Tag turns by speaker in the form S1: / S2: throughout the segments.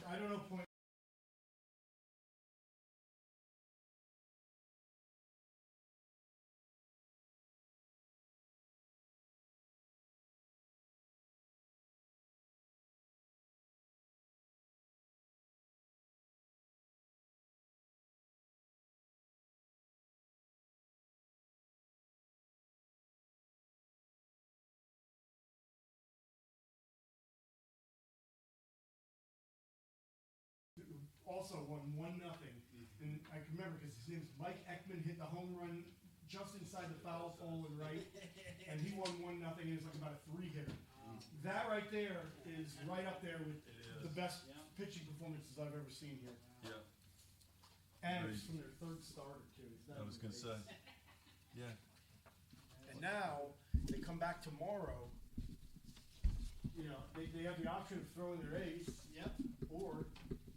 S1: I don't know point. Also won 1-0, and I can remember because his name's Mike Ekman, hit the home run just inside the foul pole and right, and he won 1-0. It was like about a 3-hitter. That right there is right up there with the best pitching performances I've ever seen here.
S2: Yeah.
S1: And it's from their third starter too.
S2: I was gonna say. Yeah.
S1: And now they come back tomorrow. You know, they have the option of throwing their ace.
S3: Yep.
S1: Or,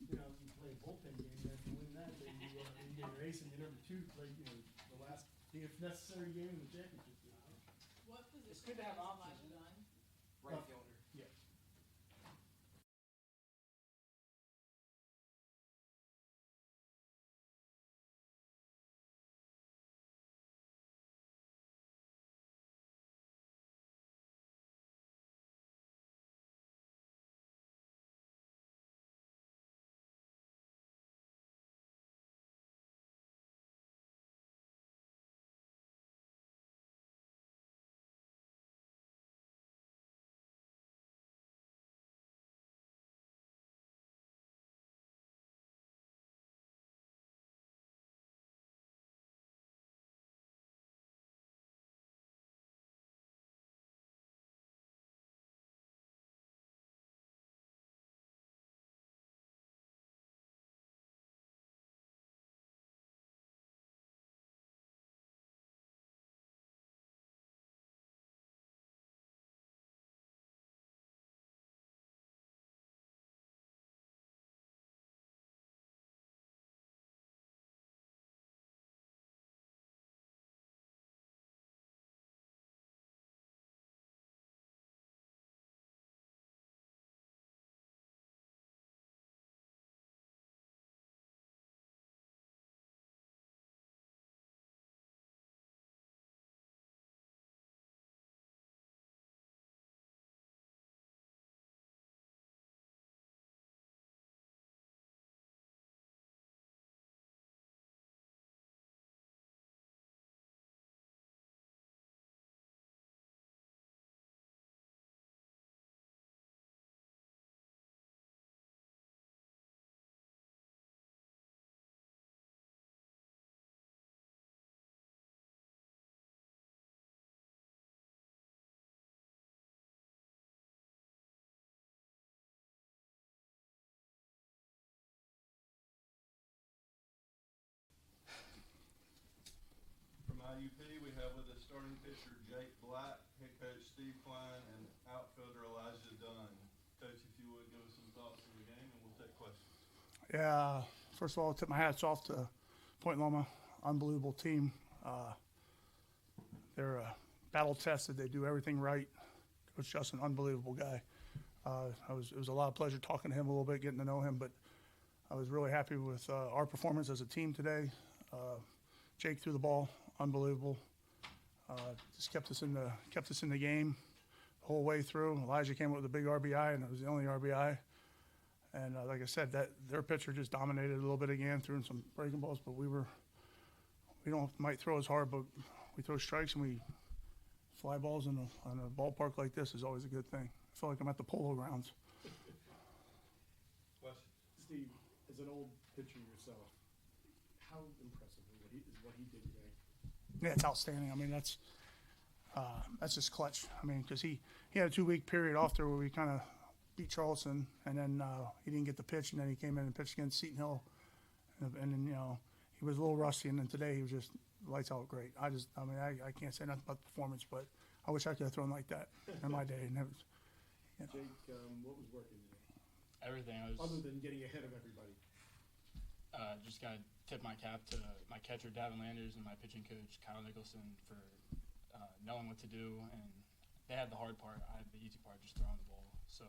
S1: you know, you play a bullpen game, and if you win that, then you get your ace, and you're number 2, play, you know, the last, if necessary, game in the championship game.
S4: What position?
S3: It's good to have
S4: is
S3: options.
S4: Elijah Dunn?
S3: Right fielder.
S1: Yeah.
S2: From IUP, we have with us starting pitcher Jake Black, head coach Steve Klein, and outfielder Elijah Dunn. Coach, if you would give us some thoughts of the game, and we'll take questions.
S5: Yeah, first of all, I'll tip my hats off to Point Loma. Unbelievable team. They're battle tested. They do everything right. Coach Justin, unbelievable guy. It was a lot of pleasure talking to him a little bit, getting to know him, but I was really happy with our performance as a team today. Jake threw the ball, unbelievable. Just kept us in the game the whole way through. Elijah came up with a big RBI, and it was the only RBI. And like I said, that their pitcher just dominated a little bit again, threw in some breaking balls. But we might throw as hard, but we throw strikes and we fly balls on a ballpark like this is always a good thing. I feel like I'm at the Polo Grounds.
S2: Questions?
S1: Steve, as an old pitcher yourself, how impressive is what he did today?
S5: Yeah, it's outstanding. I mean, that's just clutch. I mean, because he had a 2-week period off there where we kind of beat Charleston, and then he didn't get the pitch, and then he came in and pitched against Seton Hill, and then he was a little rusty, and then today he was just lights out great. I can't say nothing about the performance, but I wish I could have thrown like that in my day. And it was,
S1: Jake, what was working today?
S6: Everything.
S1: Other than getting ahead of everybody.
S6: Just got to tip my cap to my catcher, Davin Landers, and my pitching coach, Kyle Nicholson, for knowing what to do. And they had the hard part. I had the easy part, just throwing the ball. So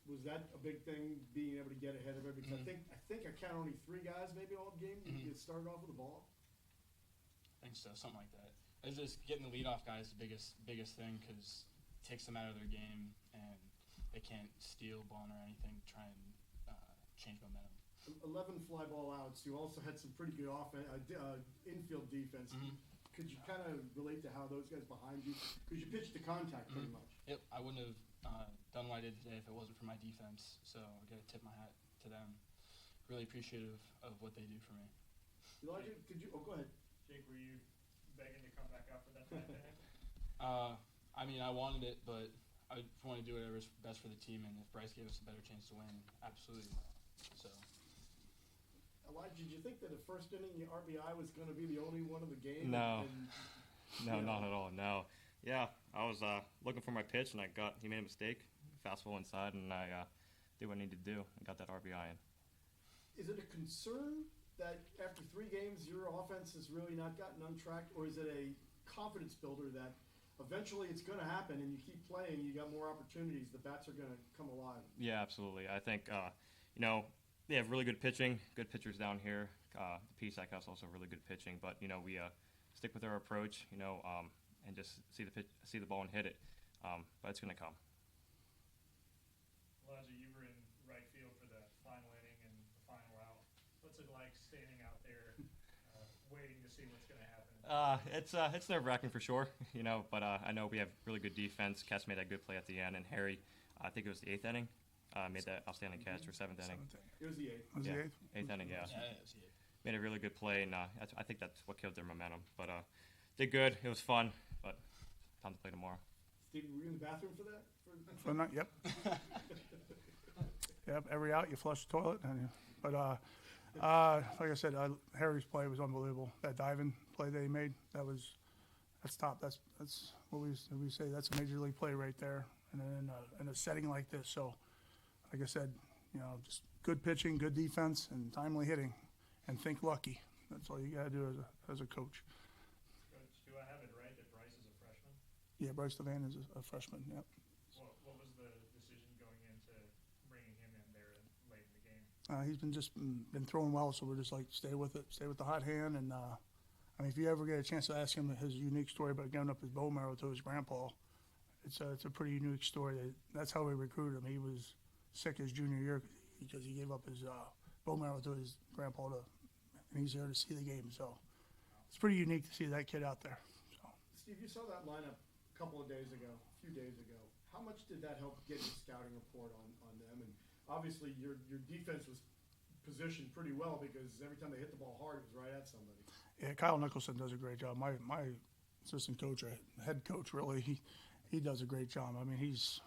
S1: was that a big thing, being able to get ahead of everybody? Because I think I count only 3 guys maybe all game you started off with the ball.
S6: I think so, something like that. It's just getting the leadoff guy is the biggest thing because it takes them out of their game and they can't steal ball or anything to try and change momentum.
S1: 11 fly ball outs. You also had some pretty good infield defense. Could you kind of relate to how those guys behind you? Because you pitched to contact pretty much.
S6: Yep, I wouldn't have done what I did today if it wasn't for my defense. So I got to tip my hat to them. Really appreciative of what they do for me.
S1: Elijah, could you? Oh, go ahead.
S3: Jake, were you begging to come back out for that ninth inning?
S6: I mean, I wanted it, but I want to do whatever's best for the team. And if Bryce gave us a better chance to win, absolutely. So.
S1: Elijah, did you think that the first inning, the RBI was going to be the only one of the game?
S4: No. No, not at all. No. Yeah, I was looking for my pitch, and he made a mistake, fastball inside, and I did what I needed to do and got that RBI in.
S1: Is it a concern that after 3 games your offense has really not gotten untracked, or is it a confidence builder that eventually it's going to happen and you keep playing, you got more opportunities, the bats are going to come alive?
S4: Yeah, absolutely. I think, they have really good pitching, good pitchers down here. The PSAC has also really good pitching, but, we stick with our approach, and just see the ball and hit it. But it's going to come.
S3: Elijah, you were in right field for the final inning and the final out. What's it like standing out there waiting to see what's going to happen?
S4: It's nerve-wracking for sure, but I know we have really good defense. Cass made that good play at the end, and Harry, I think it was the 8th inning, made that outstanding catch, or 7th inning.
S1: It was the 8th.
S5: Was
S4: Yeah,
S5: the 8th?
S4: 8th inning, yeah.
S6: Yeah, it was it.
S4: Made a really good play, and I think that's what killed their momentum. But did good. It was fun, but time to play tomorrow.
S1: Steve, were you in the bathroom for that?
S5: Well, not, yep. Yep, every out you flush the toilet. But like I said, Harry's play was unbelievable. That diving play that he made, that's top. That's what we say. That's a major league play right there, and then in a setting like this. So, like I said, just good pitching, good defense, and timely hitting, and think lucky. That's all you got to do as a coach.
S3: Coach, do I have it right that Bryce is a freshman?
S5: Yeah, Bryce Devan is a freshman. Yep.
S3: What was the decision going into bringing him in there late in the game?
S5: He's been throwing well, so we're just like stay with it, stay with the hot hand, and I mean, if you ever get a chance to ask him his unique story about giving up his bone marrow to his grandpa, it's a pretty unique story. That's how we recruited him. He was sick his junior year because he gave up his bone marrow to his grandpa, and he's there to see the game. So it's pretty unique to see that kid out there. So.
S1: Steve, you saw that lineup a couple of days ago, a few days ago. How much did that help get your scouting report on them? And obviously your defense was positioned pretty well because every time they hit the ball hard, it was right at somebody.
S5: Yeah, Kyle Nicholson does a great job. My assistant coach, or head coach, really, he does a great job. I mean, he's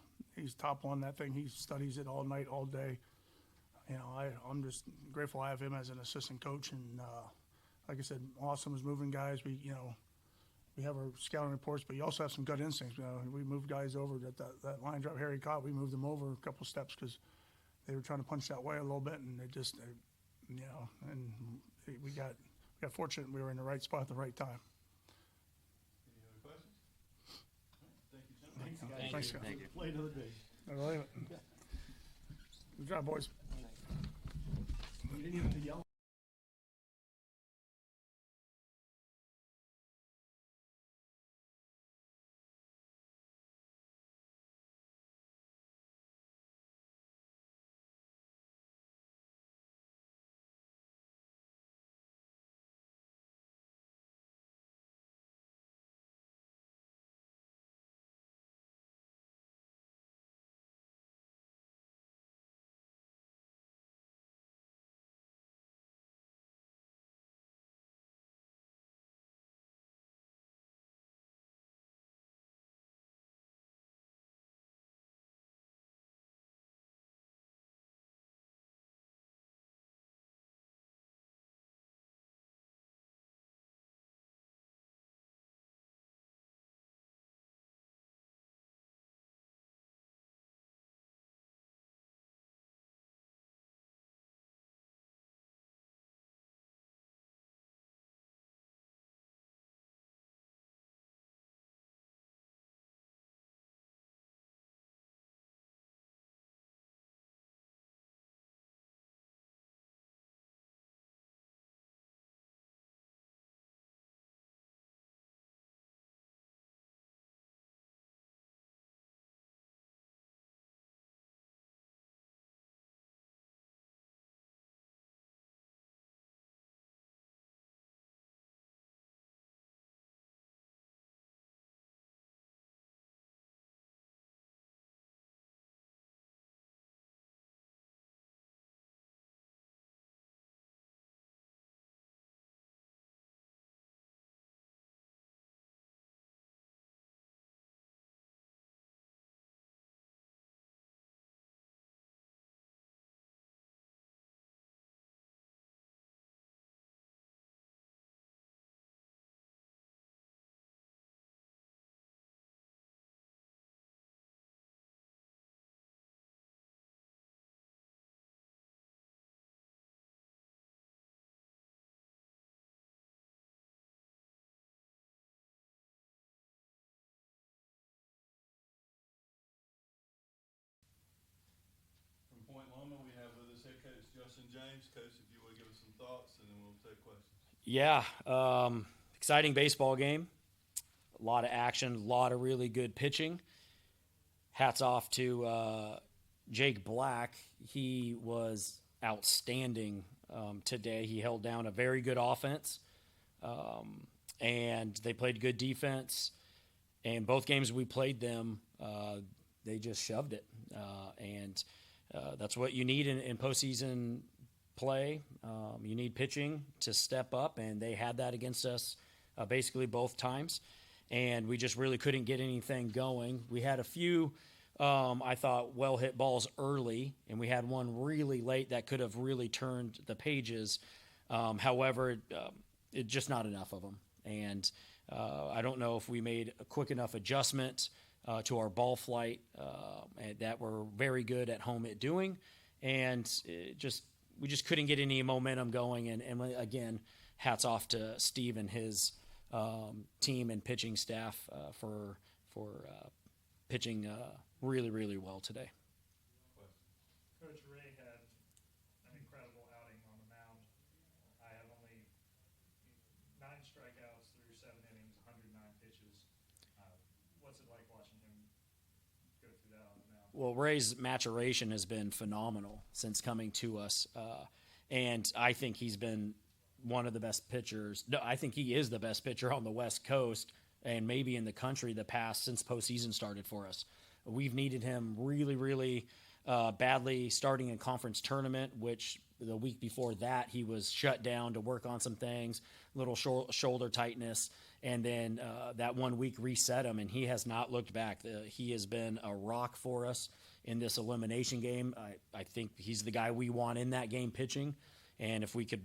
S5: top on that thing. He studies it all night, all day. I'm just grateful I have him as an assistant coach. And like I said, Austin was moving guys. We have our scouting reports, but you also have some gut instincts. We moved guys over that line drive Harry caught. We moved them over a couple steps because they were trying to punch that way a little bit, and they just, and we got fortunate we were in the right spot at the right time.
S2: Any other questions? Thank you, gentlemen.
S1: Thanks, guys.
S5: Thanks, guys.
S4: Thank you.
S1: Play another day.
S5: I believe it. Good job, boys.
S1: You didn't even have to yell.
S2: Justin, James, Coach, if you would give us some thoughts, and then we'll take questions.
S7: Yeah, exciting baseball game. A lot of action, a lot of really good pitching. Hats off to Jake Black. He was outstanding today. He held down a very good offense, and they played good defense. And both games we played them, they just shoved it. And that's what you need in postseason play. You need pitching to step up, and they had that against us basically both times. And we just really couldn't get anything going. We had a few, I thought, well-hit balls early, and we had one really late that could have really turned the pages. However, it just not enough of them. And I don't know if we made a quick enough adjustment to our ball flight that we're very good at home at doing. And we just couldn't get any momentum going. And again, hats off to Steve and his team and pitching staff for pitching really, really well today.
S3: Coach Ray had an incredible outing on the mound. I have only 9 strikeouts through 7 innings, 109 pitches. What's it like watching him go through that on the mound?
S7: Well, Ray's maturation has been phenomenal since coming to us. And I think he's been one of the best pitchers. No, I think he is the best pitcher on the West Coast and maybe in the country since postseason started for us. We've needed him really, really badly starting in conference tournament, which the week before that he was shut down to work on some things, little shoulder tightness, and then that 1 week reset him, and he has not looked back. He has been a rock for us in this elimination game. I think he's the guy we want in that game pitching. And if we could,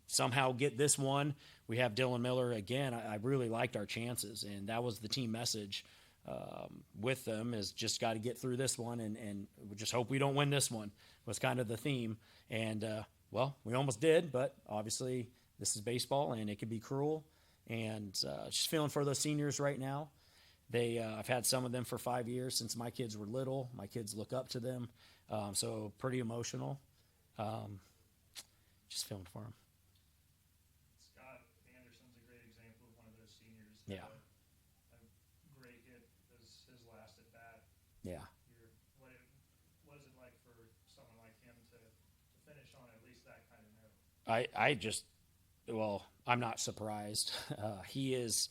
S7: somehow get this one, we have Dylan Miller again. I really liked our chances, and that was the team message with them is just got to get through this one, and we just hope we don't win this one was kind of the theme. And, well, we almost did, but obviously this is baseball, and it can be cruel. And just feeling for those seniors right now. I've had some of them for 5 years since my kids were little. My kids look up to them, so pretty emotional. Just feeling for them.
S3: Scott Anderson's a great example of one of those seniors.
S7: Yeah.
S3: A great hit was his last at bat.
S7: Yeah.
S3: What is it like for someone like him to finish on at least that kind of note?
S7: I'm not surprised. He is.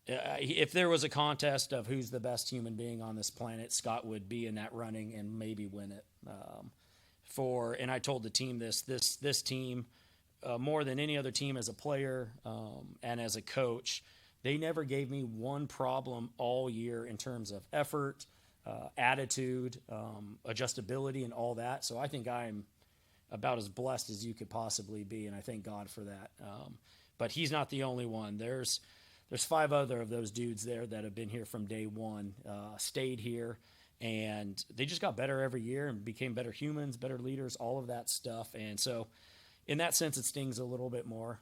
S7: If there was a contest of who's the best human being on this planet, Scott would be in that running and maybe win it. And I told the team this team, more than any other team as a player and as a coach, they never gave me one problem all year in terms of effort, attitude, adjustability, and all that. So I think I'm about as blessed as you could possibly be, and I thank God for that. But he's not the only one. There's 5 other of those dudes there that have been here from day one, stayed here, and they just got better every year and became better humans, better leaders, all of that stuff. And so in that sense, it stings a little bit more.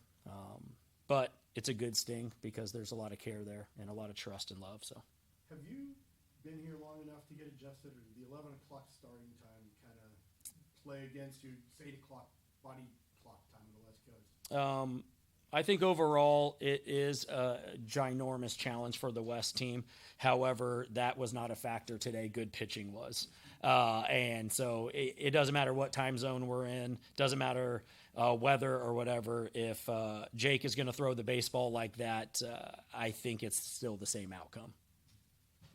S7: But it's a good sting because there's a lot of care there and a lot of trust and love. So,
S1: Have you been here long enough to get adjusted, or did the 11 o'clock starting time kind of play against you? It's 8 o'clock body clock time on the West Coast.
S7: I think overall it is a ginormous challenge for the West team. However, that was not a factor today. Good pitching was. And so it doesn't matter what time zone we're in, doesn't matter weather or whatever. If Jake is going to throw the baseball like that, I think it's still the same outcome.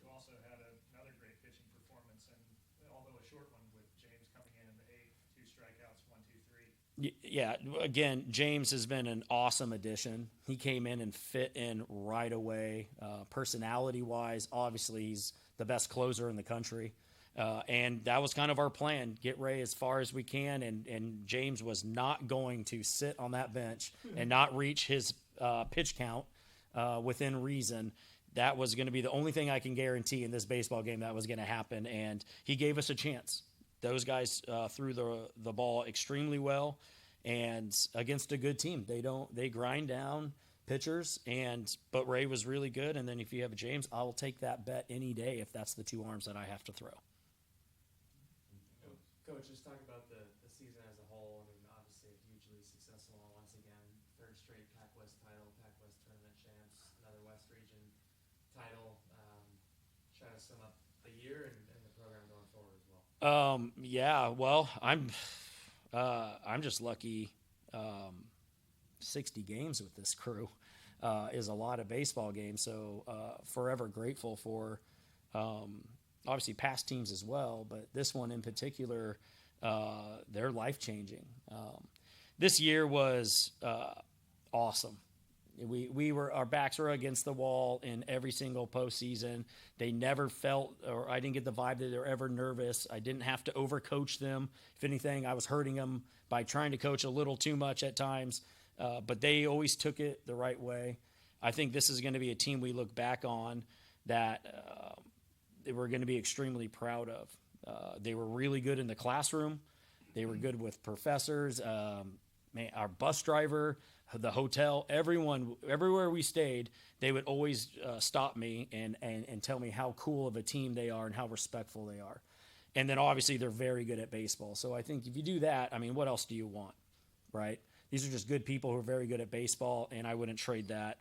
S3: You also had another great pitching performance, and although a short one with James coming in the 8th, 2 strikeouts, 1, 2, 3.
S7: Yeah, again, James has been an awesome addition. He came in and fit in right away. Personality-wise, obviously he's the best closer in the country. And that was kind of our plan, get Ray as far as we can, and James was not going to sit on that bench and not reach his pitch count within reason. That was going to be the only thing I can guarantee in this baseball game that was going to happen, and he gave us a chance. Those guys threw the ball extremely well, and against a good team, they grind down pitchers. But Ray was really good. And then if you have a James, I will take that bet any day if that's the 2 arms that I have to throw.
S8: Coach, just talk about the season as a whole. title, try to sum up the year and the program going forward as well.
S7: Yeah, well, I'm just lucky. 60 games with this crew is a lot of baseball games. So forever grateful for obviously past teams as well, but this one in particular, they're life changing. This year was awesome. Our backs were against the wall in every single postseason. They never felt, or I didn't get the vibe that they're ever nervous. I didn't have to overcoach them. If anything, I was hurting them by trying to coach a little too much at times. But they always took it the right way. I think this is going to be a team we look back on that we're going to be extremely proud of. They were really good in the classroom. They were good with professors, our bus driver, the hotel, everywhere we stayed, they would always stop me and tell me how cool of a team they are and how respectful they are. And then obviously they're very good at baseball. So I think if you do that, I mean, what else do you want, right? These are just good people who are very good at baseball, and I wouldn't trade that